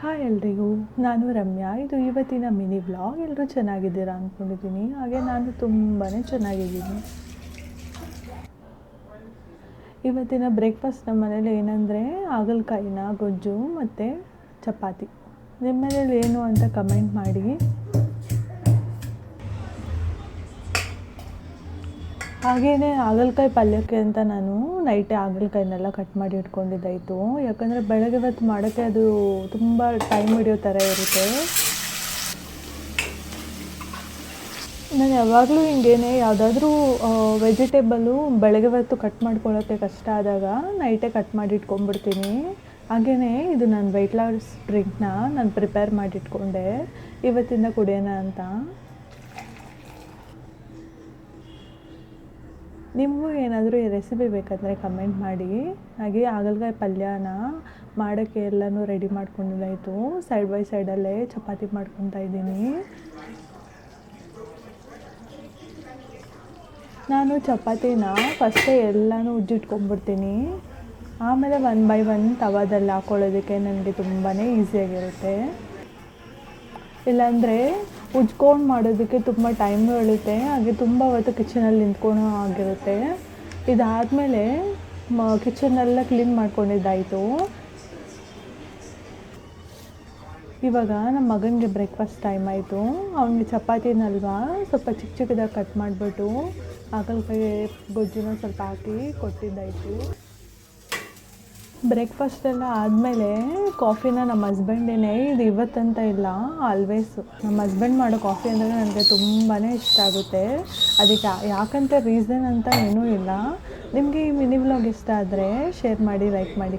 Hi ಎಲ್ರಿಗೂ, ನಾನು ರಮ್ಯಾ. ಇದು ಇವತ್ತಿನ ಮಿನಿ ವ್ಲಾಗ್. ಎಲ್ಲರೂ ಚೆನ್ನಾಗಿದ್ದೀರಾ ಅಂದ್ಕೊಂಡಿದ್ದೀನಿ. ಹಾಗೆ ನಾನು ತುಂಬಾ ಚೆನ್ನಾಗಿದ್ದೀನಿ. ಇವತ್ತಿನ ಬ್ರೇಕ್ಫಾಸ್ಟ್ ನಮ್ಮ ಮನೇಲಿ ಏನಂದರೆ ಹಾಗಲಕಾಯಿನ ಗೊಜ್ಜು ಮತ್ತು ಚಪಾತಿ. ನಿಮ್ಮ ಮನೇಲಿ ಏನು ಅಂತ ಕಮೆಂಟ್ ಮಾಡಿ. ಹಾಗೆಯೇ ಹಾಗಲಕಾಯಿ ಪಲ್ಯಕ್ಕೆ ಅಂತ ನಾನು ನೈಟೇ ಹಾಗಲಕಾಯಿನೆಲ್ಲ ಕಟ್ ಮಾಡಿ ಇಟ್ಕೊಂಡಿದ್ದಾಯಿತು. ಯಾಕಂದರೆ ಬೆಳಗ್ಗೆ ಹೊತ್ತು ಮಾಡೋಕ್ಕೆ ಅದು ತುಂಬ ಟೈಮ್ ಹಿಡಿಯೋ ಥರ ಇರುತ್ತೆ. ನಾನು ಯಾವಾಗಲೂ ಹಿಂಗೇನೆ ಯಾವುದಾದ್ರೂ ವೆಜಿಟೇಬಲು ಬೆಳಗ್ಗೆ ಹೊತ್ತು ಕಟ್ ಮಾಡ್ಕೊಳ್ಳೋಕ್ಕೆ ಕಷ್ಟ ಆದಾಗ ನೈಟೇ ಕಟ್ ಮಾಡಿ ಇಟ್ಕೊಂಡ್ಬಿಡ್ತೀನಿ. ಹಾಗೆಯೇ ಇದು ನಾನು ವೆಯ್ಟ್ ಲಾಸ್ ಡ್ರಿಂಕ್ನ ನಾನು ಪ್ರಿಪೇರ್ ಮಾಡಿಟ್ಕೊಂಡೆ ಇವತ್ತಿಂದ ಕುಡಿಯೋಣ ಅಂತ. ನಿಮಗೂ ಏನಾದರೂ ಈ ರೆಸಿಪಿ ಬೇಕಂದರೆ ಕಮೆಂಟ್ ಮಾಡಿ. ಹಾಗೆ ಹಾಗಲಕಾಯಿ ಪಲ್ಯನ ಮಾಡೋಕ್ಕೆ ಎಲ್ಲನೂ ರೆಡಿ ಮಾಡ್ಕೊಂಡಿದ್ದಾಯಿತು. ಸೈಡ್ ಬೈ ಸೈಡಲ್ಲೇ ಚಪಾತಿ ಮಾಡ್ಕೊತಾ ಇದ್ದೀನಿ. ನಾನು ಚಪಾತಿನ ಫಸ್ಟೇ ಎಲ್ಲನೂ ಉಜ್ಜಿಟ್ಕೊಂಡ್ಬಿಡ್ತೀನಿ. ಆಮೇಲೆ 1 ಬೈ 1 ತವಾದಲ್ಲಿ ಹಾಕ್ಕೊಳ್ಳೋದಕ್ಕೆ ನನಗೆ ತುಂಬಾ ಈಸಿಯಾಗಿರುತ್ತೆ. ಇಲ್ಲಾಂದರೆ ಉಜ್ಕೊಂಡು ಮಾಡೋದಕ್ಕೆ ತುಂಬ ಟೈಮು ಎಳುತ್ತೆ. ಹಾಗೆ ತುಂಬ ಹೊತ್ತು ಕಿಚನಲ್ಲಿ ನಿಂತ್ಕೊಳ್ಳೋ ಆಗಿರುತ್ತೆ. ಇದಾದಮೇಲೆ ಕಿಚನ್ನೆಲ್ಲ ಕ್ಲೀನ್ ಮಾಡ್ಕೊಂಡಿದ್ದಾಯಿತು. ಇವಾಗ ನಮ್ಮ ಮಗನಿಗೆ ಬ್ರೇಕ್ಫಾಸ್ಟ್ ಟೈಮ್ ಆಯಿತು. ಅವನಿಗೆ ಚಪಾತಿನಲ್ವಾ ಸ್ವಲ್ಪ ಚಿಕ್ಕದಾಗಿ ಕಟ್ ಮಾಡಿಬಿಟ್ಟು ಹಾಗಲಕಾಯಿ ಗೊಜ್ಜುನ ಸ್ವಲ್ಪ ಹಾಕಿ ಕೊಟ್ಟಿದ್ದಾಯಿತು. ಬ್ರೇಕ್ಫಾಸ್ಟೆಲ್ಲ ಆದಮೇಲೆ ಕಾಫಿನ ನಮ್ಮ ಹಸ್ಬೆಂಡೇನೆ, ಇದು ಇವತ್ತಂತ ಇಲ್ಲ, ಆಲ್ವೇಸು ನಮ್ಮ ಹಸ್ಬೆಂಡ್ ಮಾಡೋ ಕಾಫಿ ಅಂದರೆ ನನಗೆ ತುಂಬಾ ಇಷ್ಟ ಆಗುತ್ತೆ. ಅದಕ್ಕೆ ಯಾಕಂತ ರೀಸನ್ ಅಂತ ಏನೂ ಇಲ್ಲ. ನಿಮಗೆ ಈ ಮಿನಿ ವ್ಲಾಗ್ ಇಷ್ಟ ಆದರೆ ಶೇರ್ ಮಾಡಿ, ಲೈಕ್ ಮಾಡಿ.